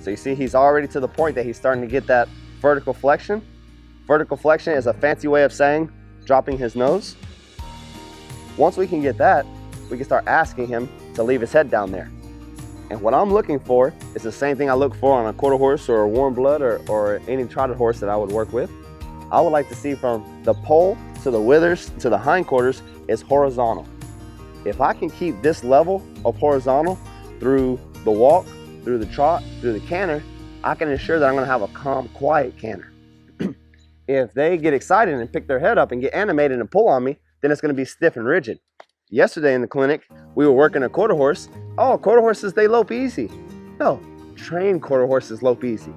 So you see he's already to the point that he's starting to get that vertical flexion. Vertical flexion is a fancy way of saying dropping his nose. Once we can get that, we can start asking him to leave his head down there. And what I'm looking for is the same thing I look for on a quarter horse or a warm blood or any trotted horse that I would work with. I would like to see from the poll to the withers to the hindquarters is horizontal. If I can keep this level of horizontal through the walk, through the trot, through the canter, I can ensure that I'm going to have a calm, quiet canter. If they get excited and pick their head up and get animated and pull on me, then it's going to be stiff and rigid. Yesterday in the clinic, we were working a quarter horse. Oh, quarter horses, they lope easy. No, trained quarter horses lope easy.